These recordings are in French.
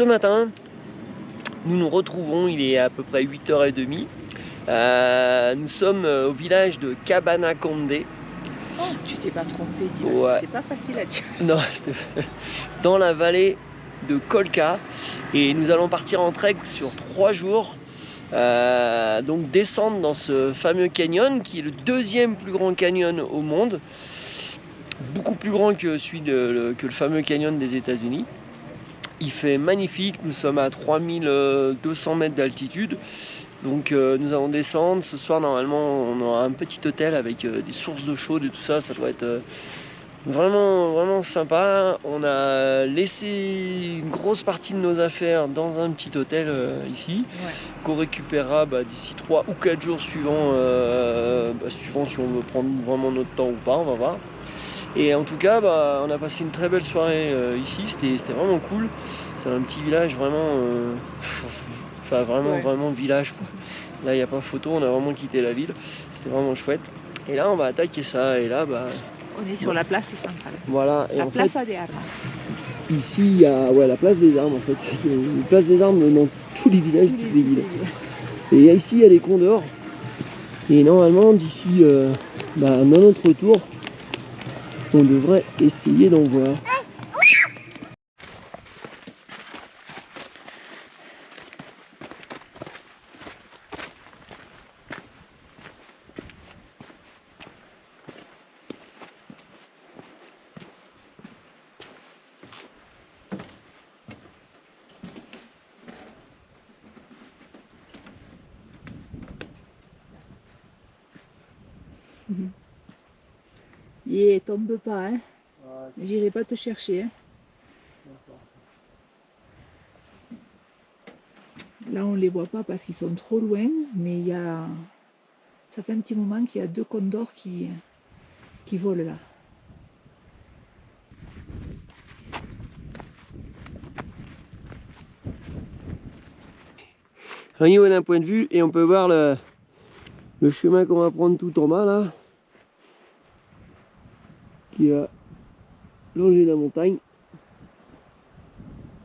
ce matin, nous nous retrouvons, il est à peu près 8h30. Nous sommes au village de Cabana Condé. Oh, tu t'es pas trompé, dis Ouais. c'est pas facile à dire. Non, c'était dans la vallée de Colca. Et nous allons partir en trek sur 3 jours. Donc descendre dans ce fameux canyon qui est le deuxième plus grand canyon au monde. Beaucoup plus grand que que le fameux canyon des États-Unis. Il fait magnifique, nous sommes à 3200 mètres d'altitude. Donc nous allons descendre. Ce soir normalement on aura un petit hôtel avec des sources d'eau chaude et tout ça. Ça doit être vraiment sympa. On a laissé une grosse partie de nos affaires dans un petit hôtel ici, qu'on récupérera d'ici 3 ou 4 jours suivant si on veut prendre vraiment notre temps ou pas, on va voir. Et en tout cas on a passé une très belle soirée ici, c'était vraiment cool. C'est un petit village vraiment vraiment village quoi. Là il n'y a pas photo, on a vraiment quitté la ville, c'était vraiment chouette. Et là on va attaquer ça et là on est sur la place centrale. Voilà. Et la en Plaza de Armas. Ici, il y a la place des armes en fait. Il y a une place des armes dans tous les villages, toutes les villes. Et ici, il y a les condors. Et normalement, d'ici dans notre retour, on devrait essayer d'en voir. Et tombe pas, hein. J'irai pas te chercher. Hein. Là on les voit pas parce qu'ils sont trop loin, mais ça fait un petit moment qu'il y a 2 condors qui volent là. Au niveau d'un point de vue, et on peut voir le chemin qu'on va prendre tout en bas là, qui va longer la montagne.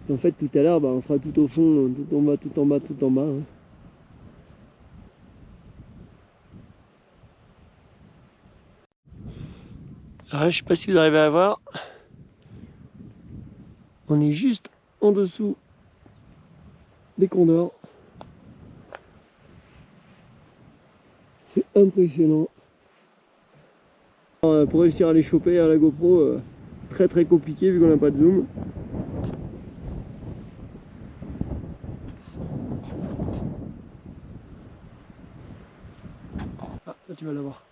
En fait tout à l'heure on sera tout au fond, tout en bas, tout en bas, tout en bas. Hein. Alors, je sais pas si vous arrivez à voir, on est juste en dessous des condors. C'est impressionnant. Pour réussir à les choper à la GoPro, très compliqué vu qu'on n'a pas de zoom. Ah, là tu vas l'avoir.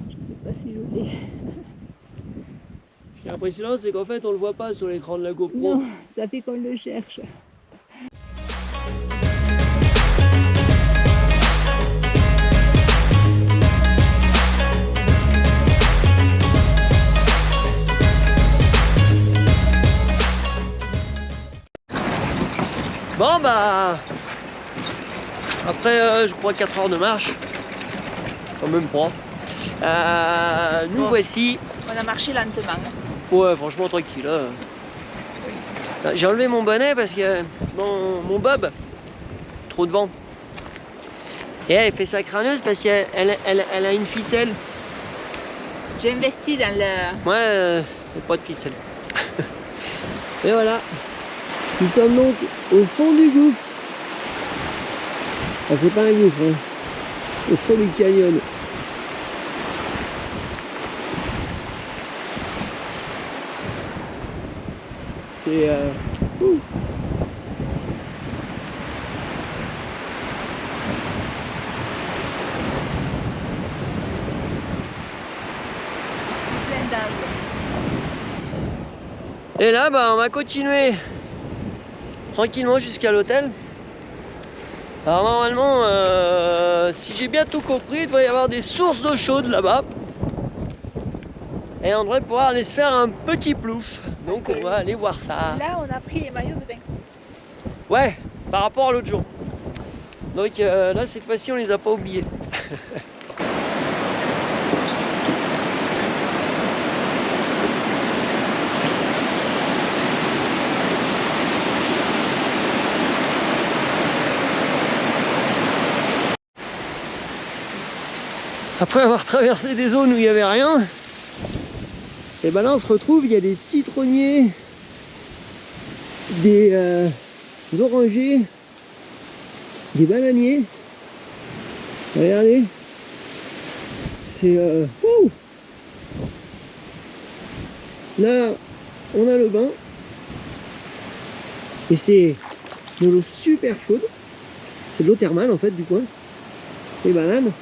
Je sais pas si je l'ai. Ce qui est impressionnant, c'est qu'en fait on le voit pas sur l'écran de la GoPro. Non, ça fait qu'on le cherche. Bon après je crois 4 heures de marche, quand même pas. Nous voici. On a marché lentement. Ouais, franchement tranquille. J'ai enlevé mon bonnet parce que mon bob, trop de vent. Et elle fait sa crâneuse parce qu'elle a une ficelle. J'ai investi dans le... Ouais, pas de ficelle. Et voilà. Nous sommes donc au fond du gouffre. Ah, c'est pas un gouffre, hein. Au fond du canyon. C'est plein d'algues. Et là, on va continuer tranquillement jusqu'à l'hôtel. Alors normalement, si j'ai bien tout compris, il devrait y avoir des sources d'eau chaude là-bas. Et on devrait pouvoir aller se faire un petit plouf. Donc on va aller voir ça. Là, on a pris les maillots de bain. Ouais, par rapport à l'autre jour. Donc là, cette fois-ci, on les a pas oubliés. Après avoir traversé des zones où il n'y avait rien, et ben là on se retrouve, il y a des citronniers, des orangers, des bananiers. Regardez, c'est wouh. Là on a le bain et c'est de l'eau super chaude, c'est de l'eau thermale en fait du coin. Les bananes.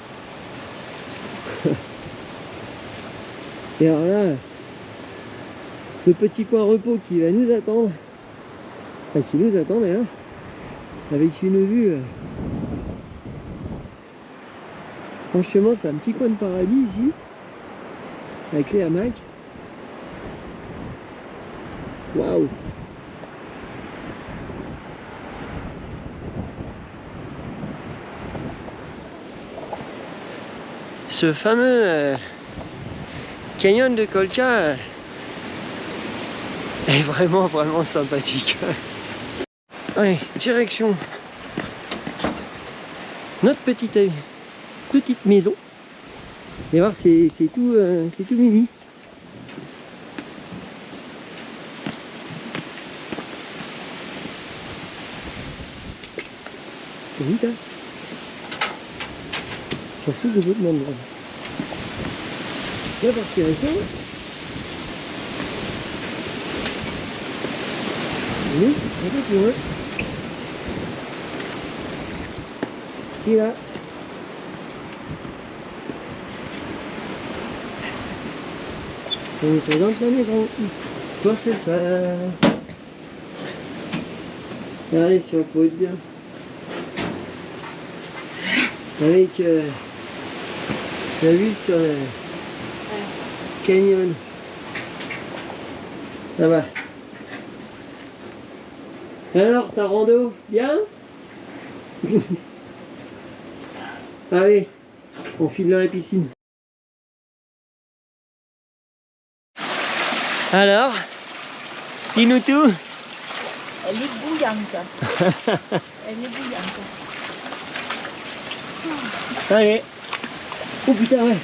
Et alors là, le petit coin repos qui va nous attendre, enfin qui nous attend d'ailleurs, avec une vue. Franchement, c'est un petit coin de paradis ici, avec les hamacs. Waouh! Ce fameux canyon de Colca est vraiment sympathique. Ouais, direction notre petite maison. Et voir, c'est tout mimi. C'est vite, hein. S'en fout de votre monde. On va partir ici. Oui, c'est un peu plus loin. Qui est là? On vous présente la maison. Toi, c'est ça. Regardez si on peut être bien. Avec la vue sur le canyon. Là-bas. Alors, ta rando, bien? Allez, on file dans la piscine. Alors, dis-nous tout. Elle est bouillante. Elle est bouillante. Allez. Oh putain, ouais.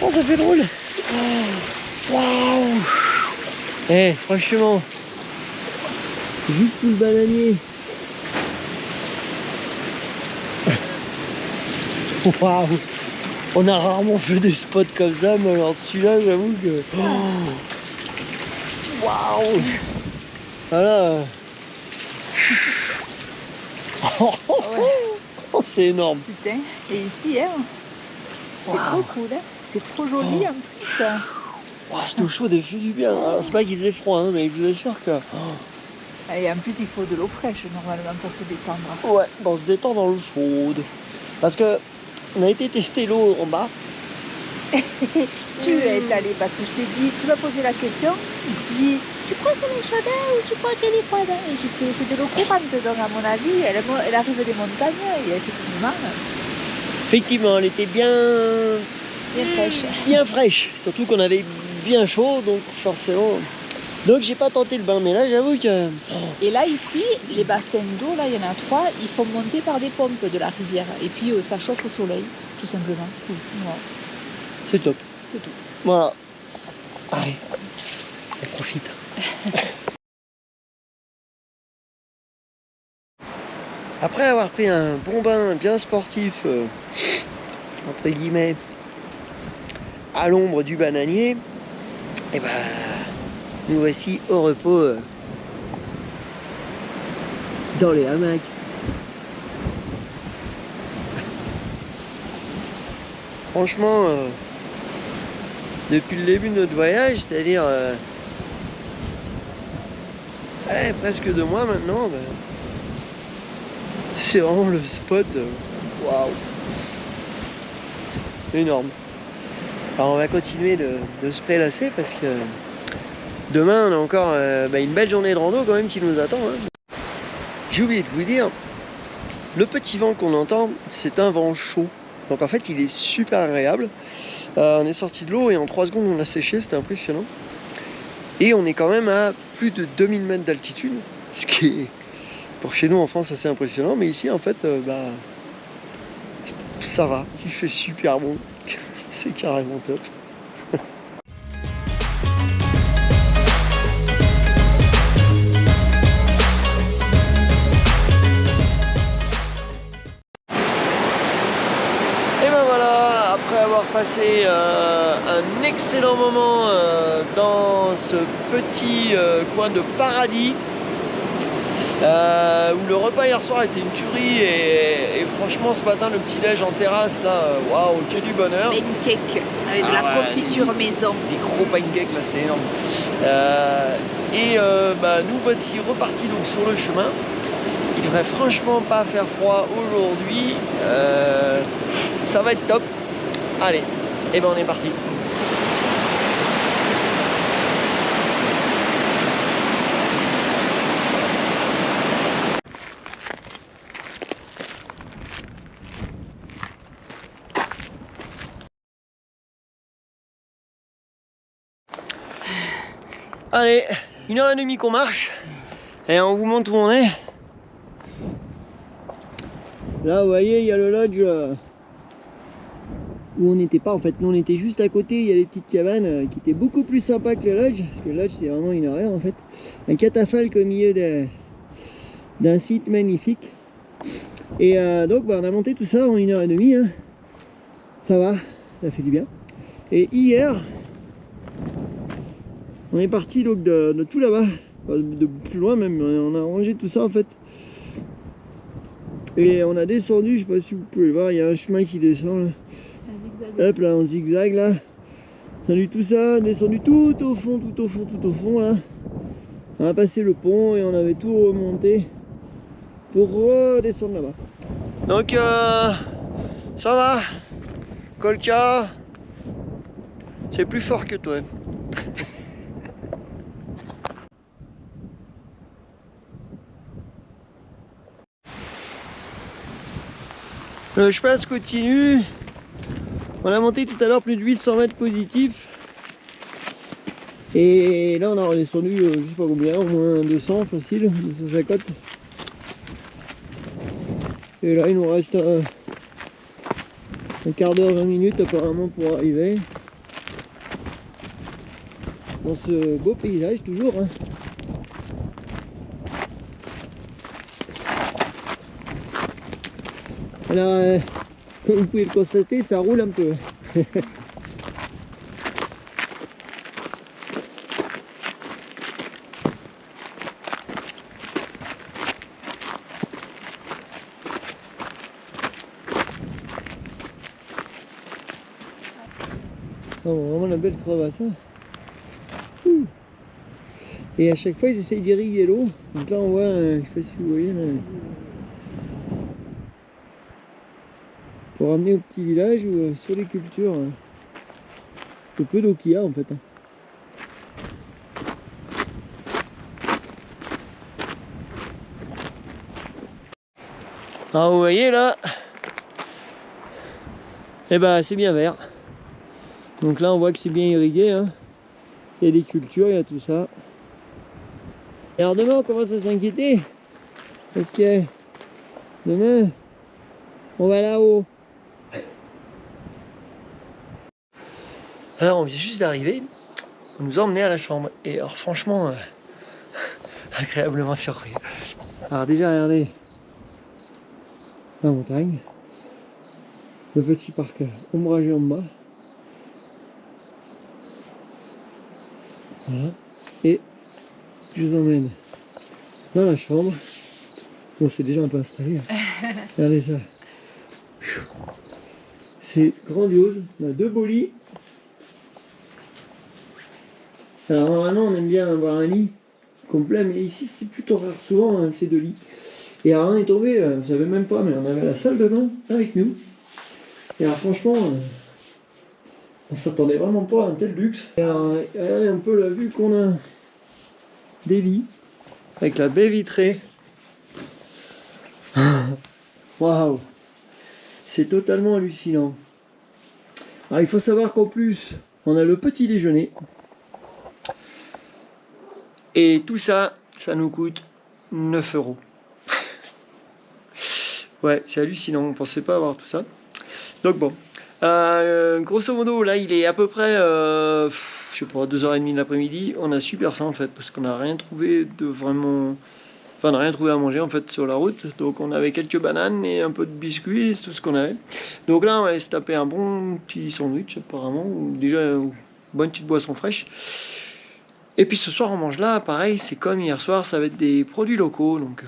Oh, ça fait drôle. Waouh. Eh, franchement, juste sous le bananier. Waouh. On a rarement fait des spots comme ça, mais alors celui-là, j'avoue que... Waouh. Voilà. Oh, c'est énorme. Putain, et ici, hein, c'est trop cool, hein. C'est trop joli en plus. Oh, cette eau chaude, elle fait du bien. Alors, c'est pas qu'il faisait froid, hein, mais je vous assure que... Et en plus, il faut de l'eau fraîche normalement pour se détendre. Ouais, on se détend dans l'eau chaude. Parce que on a été tester l'eau en bas. Tu es allé parce que je t'ai dit, tu m'as posé la question, dis, tu crois qu'elle est chaude ou tu crois qu'elle est froide? Et j'ai fait, c'est de l'eau courante, donc à mon avis, elle arrive des montagnes et Effectivement, elle était bien fraîche. Bien fraîche. Surtout qu'on avait bien chaud, donc forcément. Donc j'ai pas tenté le bain, mais là j'avoue que... Et là ici, les bassins d'eau, là il y en a 3, ils font monter par des pompes de la rivière. Et puis ça chauffe au soleil, tout simplement. Voilà. C'est top. C'est tout. Voilà. Allez, on profite. Après avoir pris un bon bain bien sportif, entre guillemets, à l'ombre du bananier, et ben nous voici au repos dans les hamacs. Franchement, depuis le début de notre voyage, c'est-à-dire presque 2 mois maintenant, ben, c'est vraiment le spot. Waouh! Énorme. Alors on va continuer de se prélasser parce que Demain, on a encore une belle journée de rando quand même qui nous attend. Hein. J'ai oublié de vous dire, le petit vent qu'on entend, c'est un vent chaud. Donc en fait, il est super agréable. On est sorti de l'eau et en 3 secondes, on a séché, c'était impressionnant. Et on est quand même à plus de 2000 mètres d'altitude, ce qui est, pour chez nous en France, assez impressionnant. Mais ici, en fait, ça va. Il fait super bon. C'est carrément top. Et ben voilà, après avoir passé un excellent moment dans ce petit coin de paradis, où le repas hier soir était une tuerie et franchement ce matin le petit déj en terrasse là, waouh, que du bonheur. Pancake avec de la confiture maison. Des gros pancakes là, c'était énorme. Nous voici repartis donc sur le chemin. Il devrait franchement pas faire froid aujourd'hui. Ça va être top. Allez, et ben on est parti. Allez, 1h30 qu'on marche et on vous montre où on est. Là vous voyez, il y a le lodge où on n'était pas en fait. Nous on était juste à côté, il y a les petites cabanes qui étaient beaucoup plus sympas que le lodge, parce que le lodge c'est vraiment une horreur en fait. Un catafalque au milieu d'un site magnifique. Et donc on a monté tout ça en 1h30. Hein. Ça va, ça fait du bien. Et hier, on est parti donc de tout là-bas, de plus loin même, on a rangé tout ça en fait. Et on a descendu, je sais pas si vous pouvez le voir, il y a un chemin qui descend là. Hop là, en zigzag là. Descendu tout ça, descendu tout au fond là. On a passé le pont et on avait tout remonté pour redescendre là-bas. Donc ça va, Kolka, c'est plus fort que toi. Le chemin se continue. On a monté tout à l'heure plus de 800 mètres positifs. Et là on a redescendu, je sais pas combien, au moins 200 facile, 250. Et là il nous reste un quart d'heure, 20 minutes apparemment pour arriver. Dans ce beau paysage toujours. Hein. Alors, comme vous pouvez le constater, ça roule un peu. Oh, vraiment la belle crevasse. Hein. Et à chaque fois, ils essayent d'irriguer l'eau. Donc là, on voit, je sais pas si vous voyez, là, pour ramener au petit village ou sur les cultures, le peu d'eau qu'il y a en fait. Hein. Alors vous voyez là, et ben c'est bien vert. Donc là on voit que c'est bien irrigué. Hein. Il y a des cultures, il y a tout ça. Et alors demain on commence à s'inquiéter. Parce que demain on va là-haut. Alors on vient juste d'arriver, on nous a emmenés à la chambre et alors franchement agréablement surpris. Alors déjà regardez la montagne, le petit parc ombragé en bas, voilà, et je vous emmène dans la chambre. Bon, c'est déjà un peu installé, hein. Regardez ça, c'est grandiose, on a 2 beaux lits. Alors normalement on aime bien avoir un lit complet, mais ici c'est plutôt rare, souvent hein, ces 2 lits. Et alors on est tombé, on ne savait même pas, mais on avait la salle de bain avec nous. Et alors franchement, on s'attendait vraiment pas à un tel luxe. Et alors regardez un peu la vue qu'on a Delhi, avec la baie vitrée. Waouh, c'est totalement hallucinant. Alors il faut savoir qu'en plus, on a le petit déjeuner. Et tout ça, ça nous coûte 9 euros. Ouais, c'est hallucinant, on pensait pas avoir tout ça. Donc bon, grosso modo, là il est à peu près, je sais pas, 2h30 de l'après-midi. On a super faim en fait, parce qu'on n'a rien trouvé de vraiment... Enfin, on n'a rien trouvé à manger en fait sur la route. Donc on avait quelques bananes et un peu de biscuits, c'est tout ce qu'on avait. Donc là, on va se taper un bon petit sandwich apparemment, ou déjà une bonne petite boisson fraîche. Et puis ce soir, on mange là, pareil, c'est comme hier soir, ça va être des produits locaux, donc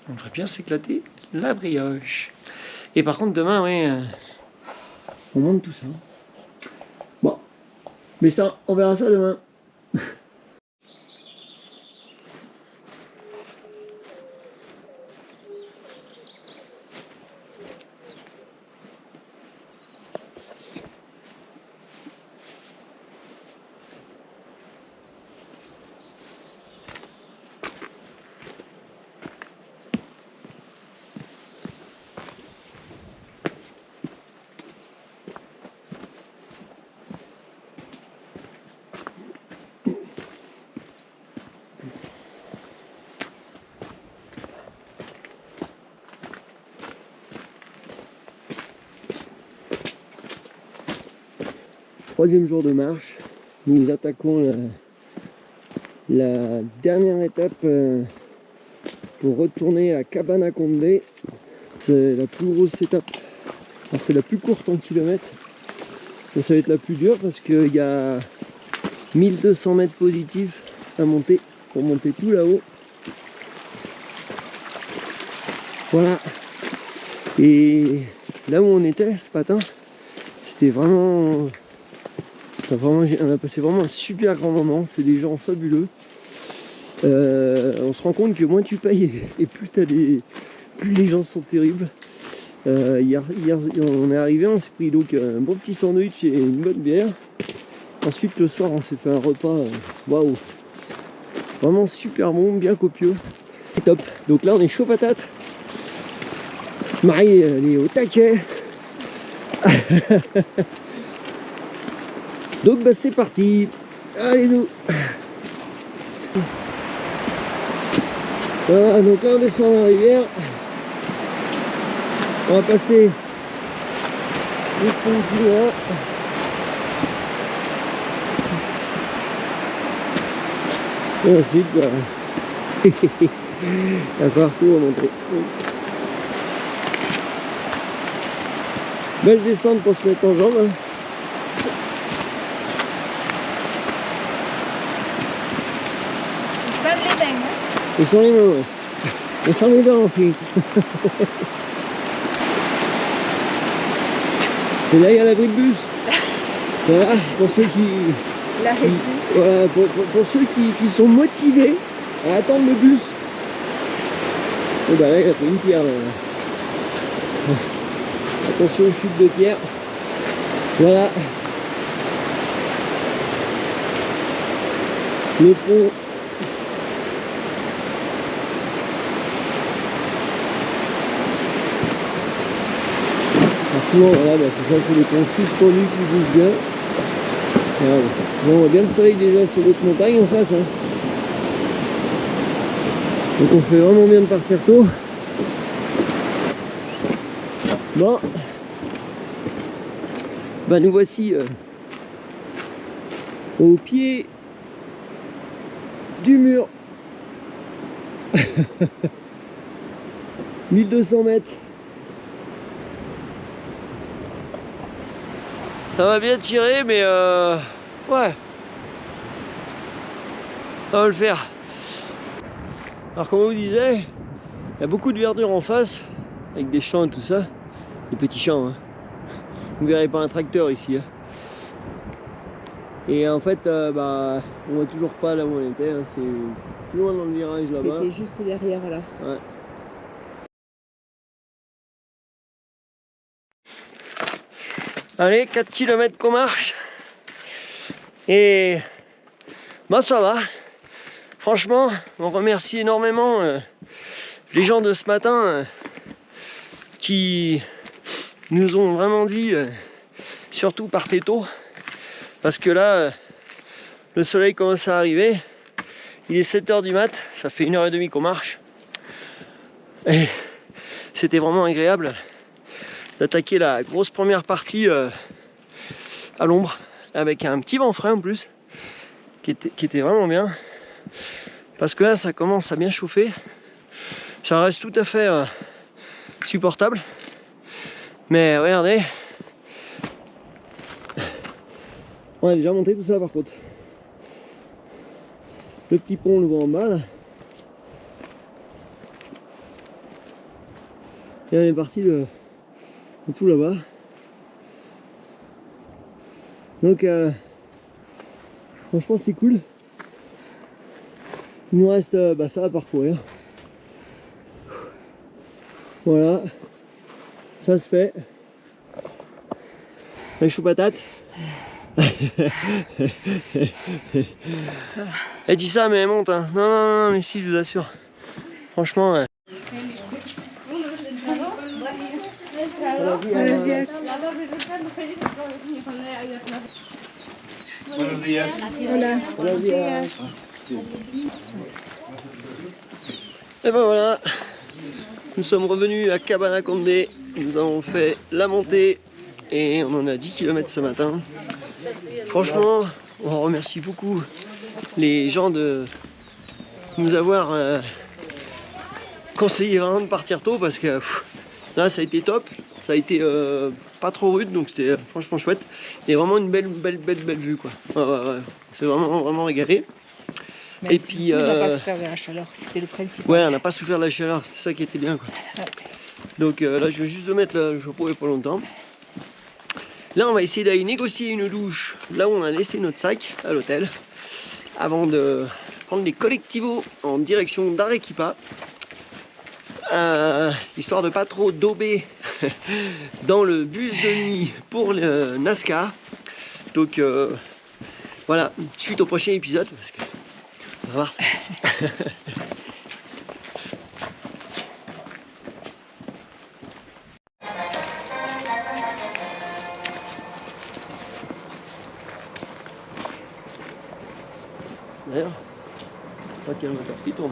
on devrait bien s'éclater la brioche. Et par contre, demain, oui, on monte tout ça. Bon, mais ça, on verra ça demain. Troisième jour de marche, nous attaquons la dernière étape pour retourner à Cabana Condé. C'est la plus grosse étape, c'est la plus courte en kilomètres, mais ça va être la plus dure parce qu'il y a 1200 mètres positifs à monter pour monter tout là-haut. Voilà, et là où on était ce matin, c'était vraiment... on a passé vraiment un super grand moment, c'est des gens fabuleux. On se rend compte que moins tu payes et plus les gens sont terribles. Hier, on est arrivé, on s'est pris donc un bon petit sandwich et une bonne bière. Ensuite le soir on s'est fait un repas, waouh, vraiment super bon, bien copieux. Top. Donc là on est chaud patate. Marie elle est au taquet. Donc bah c'est parti, allez-y. Voilà, donc là on descend la rivière. On va passer le pont qui est là. Et ensuite, bah, il va falloir tout remonter. Belle descente pour se mettre en jambes. Hein. Ils ferment les mains. Hein. Ils sont les mains, ouais. Ils sont les dents aussi. Et là, il y a l'abri de bus. Voilà, pour ceux qui... L'arrêt de bus. Voilà, pour ceux qui sont motivés à attendre le bus. Et bah là, il a pris une pierre. Là. Attention aux chutes de pierre. Voilà. Le pont. Voilà, bah c'est ça, c'est des ponts suspendus qui bougent bien. Voilà. Là, on voit bien le soleil déjà sur l'autre montagne en face. Hein. Donc on fait vraiment bien de partir tôt. Bon. Bah nous voici au pied du mur. 1200 mètres. Ça va bien tirer, mais ouais, ça va le faire. Alors comme on vous disait, il y a beaucoup de verdure en face, avec des champs et tout ça, des petits champs. Hein. Vous verrez pas un tracteur ici. Hein. Et en fait, bah, on voit toujours pas là où on était. Hein. C'est plus loin dans le virage là-bas. C'était juste derrière là. Ouais. Allez, 4 km qu'on marche. Et bah ça va. Franchement, on remercie énormément les gens de ce matin qui nous ont vraiment dit surtout partez tôt parce que là le soleil commence à arriver, il est 7 h du mat, ça fait 1 h 30 qu'on marche et c'était vraiment agréable d'attaquer la grosse première partie à l'ombre avec un petit vent frais en plus qui était vraiment bien parce que là ça commence à bien chauffer, ça reste tout à fait supportable, mais regardez, on a déjà monté tout ça par contre. Le petit pont on le voit en bas là. Et on est parti de tout là-bas. Donc franchement c'est cool. Il nous reste ça à parcourir. Voilà. Ça se fait. Avec chou patate. Elle dit ça mais elle monte hein. Non mais si je vous assure. Franchement Buenos días. Buenos días. Hola. Buenos días. Et ben voilà, nous sommes revenus à Cabana Condé, nous avons fait la montée et on en a 10 km ce matin. Franchement, on remercie beaucoup les gens de nous avoir conseillé vraiment de partir tôt parce que là ça a été top, ça a été pas trop rude donc c'était franchement chouette et vraiment une belle vue quoi. Ouais. C'est vraiment régalé. Mais et puis on n'a pas souffert de la chaleur, c'était le principe. Ouais, on n'a pas souffert de la chaleur, c'était ça qui était bien quoi. Ouais. Donc là je viens juste de mettre le chapeau il n'y a pas longtemps. Là on va essayer d'aller négocier une douche là où on a laissé notre sac à l'hôtel avant de prendre les collectivos en direction d'Arequipa. Histoire de pas trop dauber dans le bus de nuit pour le NASCAR. Donc voilà, suite au prochain épisode parce que on va voir ça. D'ailleurs, pas qu'il y a un moteur qui tourne.